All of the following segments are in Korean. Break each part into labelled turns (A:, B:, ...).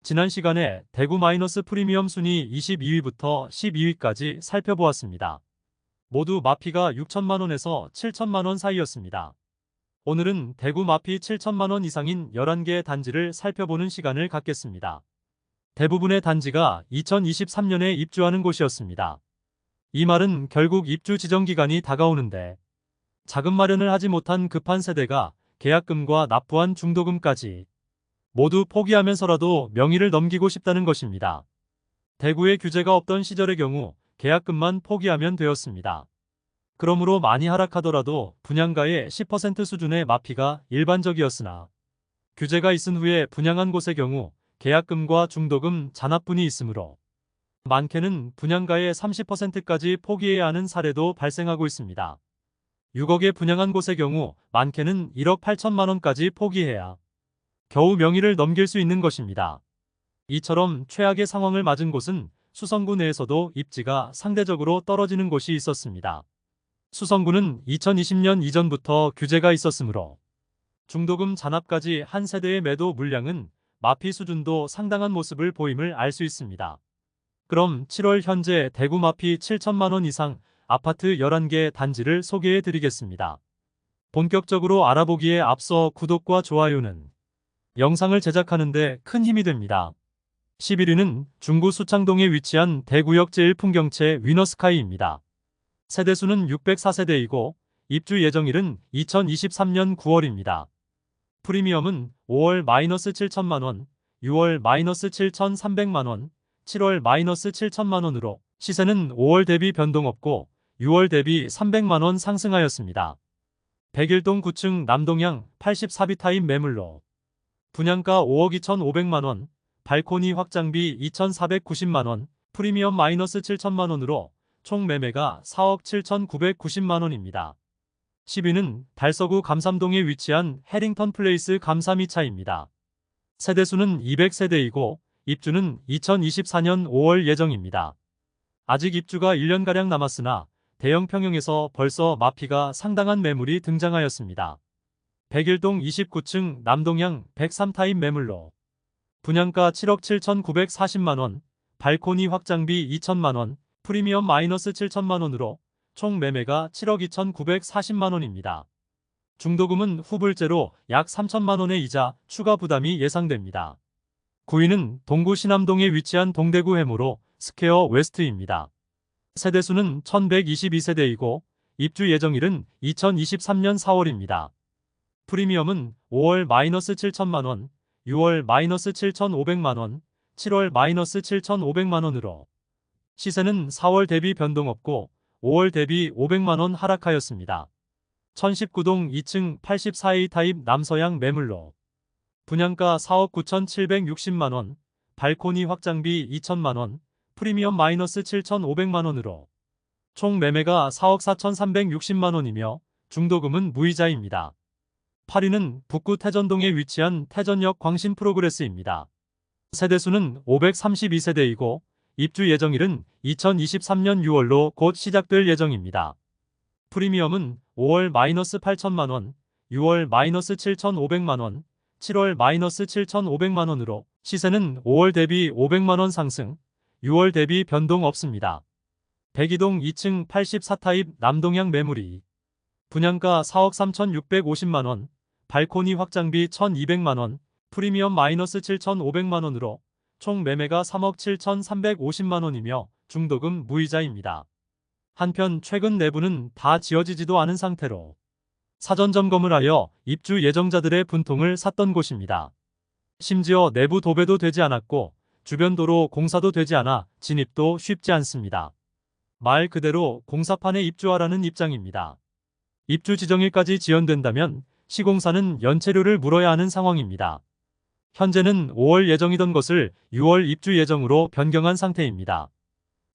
A: 지난 시간에 대구 마이너스 프리미엄 순위 22위부터 12위까지 살펴보았습니다. 모두 마피가 6천만원에서 7천만원 사이였습니다. 오늘은 대구 마피 7천만원 이상인 11개 단지를 살펴보는 시간을 갖겠습니다. 대부분의 단지가 2023년에 입주하는 곳이었습니다. 이 말은 결국 입주 지정 기간이 다가오는데 자금 마련을 하지 못한 급한 세대가 계약금과 납부한 중도금까지 모두 포기하면서라도 명의를 넘기고 싶다는 것입니다. 대구에 규제가 없던 시절의 경우 계약금만 포기하면 되었습니다. 그러므로 많이 하락하더라도 분양가의 10% 수준의 마피가 일반적이었으나 규제가 있은 후에 분양한 곳의 경우 계약금과 중도금 잔압분이 있으므로 많게는 분양가의 30%까지 포기해야 하는 사례도 발생하고 있습니다. 6억에 분양한 곳의 경우 많게는 1억 8천만원까지 포기해야 겨우 명의를 넘길 수 있는 것입니다. 이처럼 최악의 상황을 맞은 곳은 수성구 내에서도 입지가 상대적으로 떨어지는 곳이 있었습니다. 수성구는 2020년 이전부터 규제가 있었으므로 중도금 잔압까지 한 세대의 매도 물량은 마피 수준도 상당한 모습을 보임을 알 수 있습니다. 그럼 7월 현재 대구 마피 7천만원 이상 아파트 11개 단지를 소개해 드리겠습니다. 본격적으로 알아보기에 앞서 구독과 좋아요는 영상을 제작하는데 큰 힘이 됩니다. 11위는 중구 수창동에 위치한 대구역 제1풍경채 위너스카이입니다. 세대수는 604세대이고 입주 예정일은 2023년 9월입니다. 프리미엄은 5월 마이너스 7천만원, 6월 마이너스 7,300만원, 7월 마이너스 7천만원으로 시세는 5월 대비 변동 없고 6월 대비 300만원 상승하였습니다. 101동 9층 남동향 84비 타입 매물로 분양가 5억 2,500만원, 발코니 확장비 2,490만원, 프리미엄 마이너스 7천만원으로 총 매매가 4억 7,990만원입니다. 10위는 달서구 감삼동에 위치한 해링턴 플레이스 감삼 2차입니다. 세대수는 200세대이고 입주는 2024년 5월 예정입니다. 아직 입주가 1년가량 남았으나 대형 평형에서 벌써 마피가 상당한 매물이 등장하였습니다. 101동 29층 남동향 103타입 매물로 분양가 7억 7,940만원, 발코니 확장비 2천만원, 프리미엄 마이너스 7천만원으로 총 매매가 7억 2,940만원입니다. 중도금은 후불제로 약 3천만원의 이자 추가 부담이 예상됩니다. 9위는 동구 신암동에 위치한 동대구 해무로 스퀘어 웨스트입니다. 세대수는 1122세대이고 입주 예정일은 2023년 4월입니다. 프리미엄은 5월 마이너스 7천만원, 6월 마이너스 7,500만원, 7월 마이너스 7,500만원으로 시세는 4월 대비 변동 없고 5월 대비 500만원 하락하였습니다. 1019동 2층 84A 타입 남서향 매물로 분양가 4억 9,760만원, 발코니 확장비 2천만원, 프리미엄 마이너스 7,500만원으로 총 매매가 4억 4,360만원이며 중도금은 무이자입니다. 8위는 북구 태전동에 위치한 태전역 광신 프로그레스입니다. 세대수는 532세대이고 입주 예정일은 2023년 6월로 곧 시작될 예정입니다. 프리미엄은 5월 마이너스 8천만원, 6월 마이너스 7,500만원, 7월 마이너스 7,500만원으로 시세는 5월 대비 500만원 상승, 6월 대비 변동 없습니다. 102동 2층 84타입 남동향 매물이 분양가 4억 3,650만원, 발코니 확장비 1,200만원, 프리미엄 마이너스 7,500만원으로 총 매매가 3억 7,350만원이며 중도금 무이자입니다. 한편 최근 내부는 다 지어지지도 않은 상태로 사전 점검을 하여 입주 예정자들의 분통을 샀던 곳입니다. 심지어 내부 도배도 되지 않았고 주변 도로 공사도 되지 않아 진입도 쉽지 않습니다. 말 그대로 공사판에 입주하라는 입장입니다. 입주 지정일까지 지연된다면 시공사는 연체료를 물어야 하는 상황입니다. 현재는 5월 예정이던 것을 6월 입주 예정으로 변경한 상태입니다.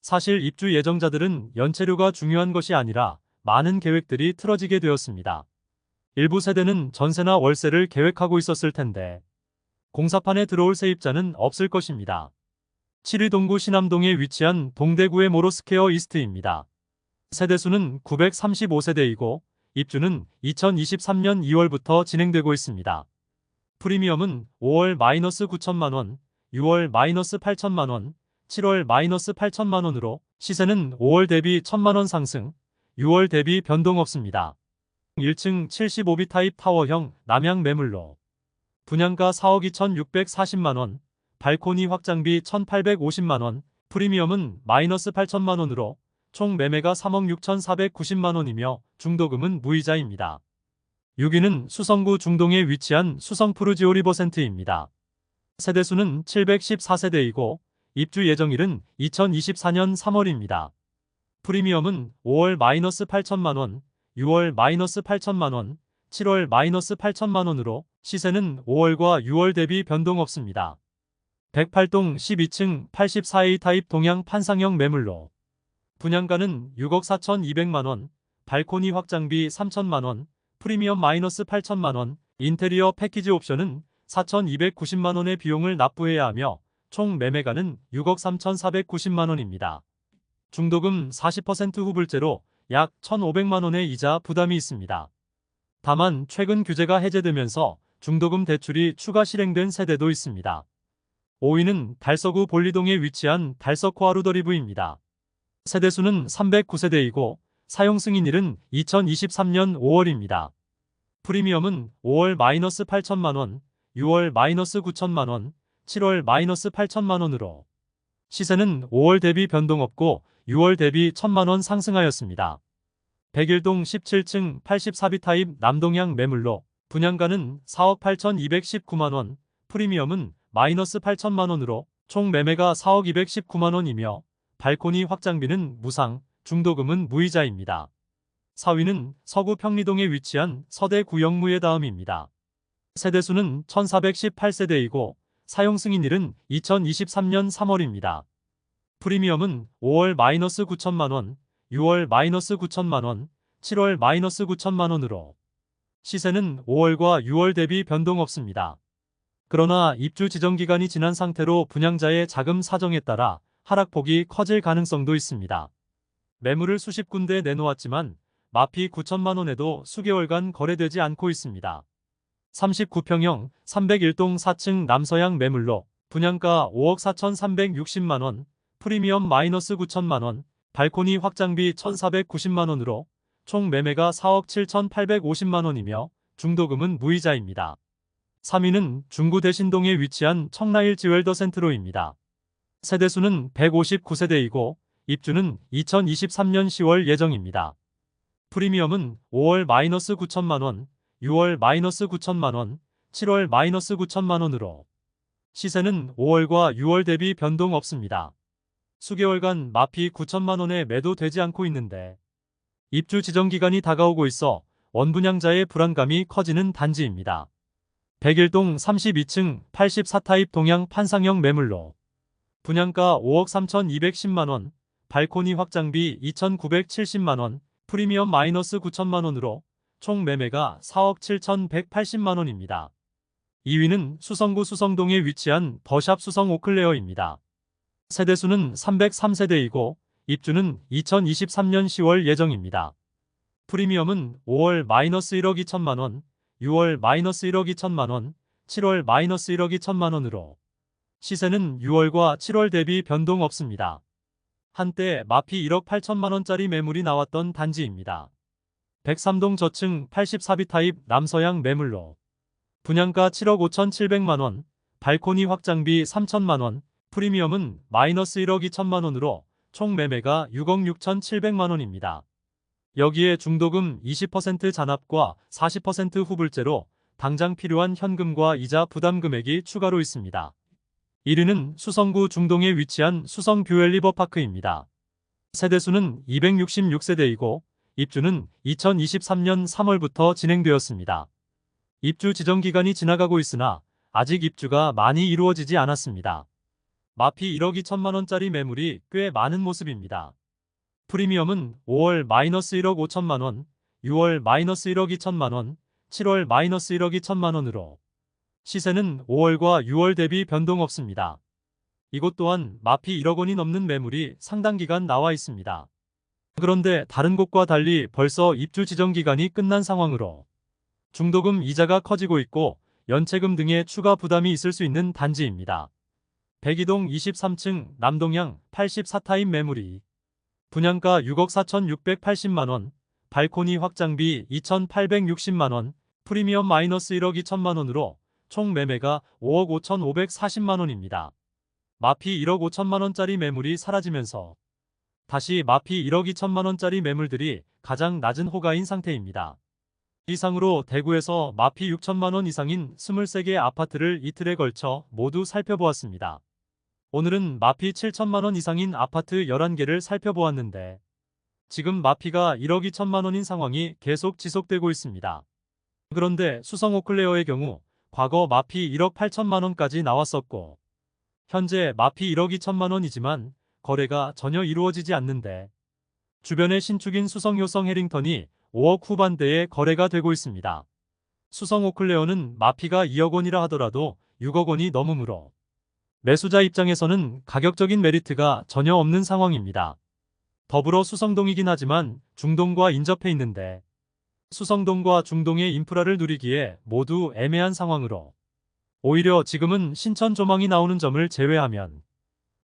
A: 사실 입주 예정자들은 연체료가 중요한 것이 아니라 많은 계획들이 틀어지게 되었습니다. 일부 세대는 전세나 월세를 계획하고 있었을 텐데 공사판에 들어올 세입자는 없을 것입니다. 7위 동구 신암동에 위치한 동대구의 모로스퀘어 이스트입니다. 세대수는 935세대이고 입주는 2023년 2월부터 진행되고 있습니다. 프리미엄은 5월 마이너스 9천만원, 6월 마이너스 8천만 원, 7월 마이너스 8천만 원으로 시세는 5월 대비 1천만 원 상승, 6월 대비 변동 없습니다. 1층 75B 타입 타워형 남향 매물로 분양가 4억 2,640만 원, 발코니 확장비 1,850만 원, 프리미엄은 마이너스 8천만 원으로 총 매매가 3억 6,490만 원이며 중도금은 무이자입니다. 6위는 수성구 중동에 위치한 수성푸르지오 리버센트입니다. 세대수는 714세대이고 입주 예정일은 2024년 3월입니다. 프리미엄은 5월 마이너스 8천만 원, 6월 마이너스 8천만 원, 7월 마이너스 8천만 원으로 시세는 5월과 6월 대비 변동 없습니다. 108동 12층 84A 타입 동양 판상형 매물로 분양가는 6억 4,200만 원, 발코니 확장비 3천만 원, 프리미엄 마이너스 8천만 원, 인테리어 패키지 옵션은 4,290만 원의 비용을 납부해야 하며 총 매매가는 6억 3,490만 원입니다. 중도금 40% 후불제로 약 1,500만 원의 이자 부담이 있습니다. 다만 최근 규제가 해제되면서 중도금 대출이 추가 실행된 세대도 있습니다. 5위는 달서구 볼리동에 위치한 달서코 아루더리브입니다. 세대수는 309세대이고 사용 승인일은 2023년 5월입니다. 프리미엄은 5월 마이너스 8천만 원, 6월 마이너스 9천만 원, 7월 마이너스 8천만 원으로 시세는 5월 대비 변동 없고 6월 대비 1천만 원 상승하였습니다. 101동 17층 84B 타입 남동향 매물로 분양가는 4억 8,219만 원, 프리미엄은 마이너스 8천만 원으로 총 매매가 4억 219만 원이며 발코니 확장비는 무상, 중도금은 무이자입니다. 4위는 서구 평리동에 위치한 서대 구영무의 다음입니다. 세대수는 1418세대이고 사용 승인일은 2023년 3월입니다. 프리미엄은 5월 마이너스 9천만 원, 6월 마이너스 9천만 원, 7월 마이너스 9천만 원으로 시세는 5월과 6월 대비 변동 없습니다. 그러나 입주 지정 기간이 지난 상태로 분양자의 자금 사정에 따라 하락폭이 커질 가능성도 있습니다. 매물을 수십 군데 내놓았지만 마피 9천만 원에도 수개월간 거래되지 않고 있습니다. 39평형 301동 4층 남서향 매물로 분양가 5억 4,360만 원, 프리미엄 마이너스 9천만 원, 발코니 확장비 1,490만 원으로 총 매매가 4억 7,850만 원이며 중도금은 무이자입니다. 3위는 중구 대신동에 위치한 청라일 지웰더 센트로입니다. 세대수는 159세대이고 입주는 2023년 10월 예정입니다. 프리미엄은 5월 마이너스 9천만 원, 6월 마이너스 9천만 원, 7월 마이너스 9천만 원으로 시세는 5월과 6월 대비 변동 없습니다. 수개월간 마피 9천만 원에 매도되지 않고 있는데 입주 지정 기간이 다가오고 있어 원분양자의 불안감이 커지는 단지입니다. 101동 32층 84타입 동양 판상형 매물로 분양가 5억 3,210만 원, 발코니 확장비 2,970만 원, 프리미엄 마이너스 9천만 원으로 총 매매가 4억 7,180만 원입니다. 2위는 수성구 수성동에 위치한 더샵 수성 오클레어입니다. 세대수는 303세대이고 입주는 2023년 10월 예정입니다. 프리미엄은 5월 마이너스 1억 2천만 원, 6월 마이너스 1억 2천만 원, 7월 마이너스 1억 2천만 원으로 시세는 6월과 7월 대비 변동 없습니다. 한때 마피 1억 8천만 원짜리 매물이 나왔던 단지입니다. 103동 저층 84B 타입 남서향 매물로 분양가 7억 5,700만 원, 발코니 확장비 3천만 원, 프리미엄은 마이너스 1억 2천만 원으로 총 매매가 6억 6,700만 원입니다. 여기에 중도금 20% 잔압과 40% 후불제로 당장 필요한 현금과 이자 부담 금액이 추가로 있습니다. 1위는 수성구 중동에 위치한 수성 뷰엘 리버파크입니다. 세대수는 266세대이고 입주는 2023년 3월부터 진행되었습니다. 입주 지정 기간이 지나가고 있으나 아직 입주가 많이 이루어지지 않았습니다. 마피 1억 2천만 원짜리 매물이 꽤 많은 모습입니다. 프리미엄은 5월 마이너스 1억 5천만 원, 6월 마이너스 1억 2천만 원, 7월 마이너스 1억 2천만 원으로 시세는 5월과 6월 대비 변동 없습니다. 이곳 또한 마피 1억 원이 넘는 매물이 상당 기간 나와 있습니다. 그런데 다른 곳과 달리 벌써 입주 지정 기간이 끝난 상황으로 중도금 이자가 커지고 있고 연체금 등의 추가 부담이 있을 수 있는 단지입니다. 백이동 23층 남동향 84타임 매물이 분양가 6억 4,680만원, 발코니 확장비 2,860만원, 프리미엄 마이너스 1억 2천만원으로 총 매매가 5억 5,540만원입니다. 마피 1억 5천만원짜리 매물이 사라지면서 다시 마피 1억 2천만원짜리 매물들이 가장 낮은 호가인 상태입니다. 이상으로 대구에서 마피 6천만원 이상인 23개 아파트를 이틀에 걸쳐 모두 살펴보았습니다. 오늘은 마피 7천만원 이상인 아파트 11개를 살펴보았는데 지금 마피가 1억 2천만원인 상황이 계속 지속되고 있습니다. 그런데 수성 오클레어의 경우 과거 마피 1억 8천만원까지 나왔었고 현재 마피 1억 2천만원이지만 거래가 전혀 이루어지지 않는데 주변의 신축인 수성 효성 해링턴이 5억 후반대에 거래가 되고 있습니다. 수성 오클레어는 마피가 2억 원이라 하더라도 6억 원이 넘으므로 매수자 입장에서는 가격적인 메리트가 전혀 없는 상황입니다. 더불어 수성동이긴 하지만 중동과 인접해 있는데 수성동과 중동의 인프라를 누리기에 모두 애매한 상황으로 오히려 지금은 신천 조망이 나오는 점을 제외하면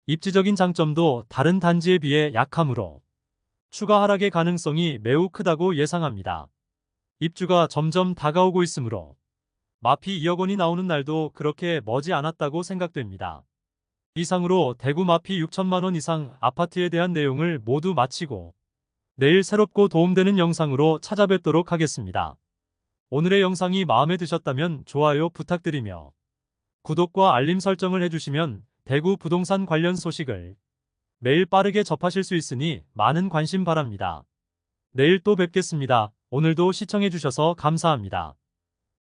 A: 입지적인 장점도 다른 단지에 비해 약하므로 추가 하락의 가능성이 매우 크다고 예상합니다. 입주가 점점 다가오고 있으므로 마피 2억 원이 나오는 날도 그렇게 머지 않았다고 생각됩니다. 이상으로 대구 마피 6천만원 이상 아파트에 대한 내용을 모두 마치고 내일 새롭고 도움되는 영상으로 찾아뵙도록 하겠습니다. 오늘의 영상이 마음에 드셨다면 좋아요 부탁드리며 구독과 알림 설정을 해주시면 대구 부동산 관련 소식을 매일 빠르게 접하실 수 있으니 많은 관심 바랍니다. 내일 또 뵙겠습니다. 오늘도 시청해주셔서 감사합니다.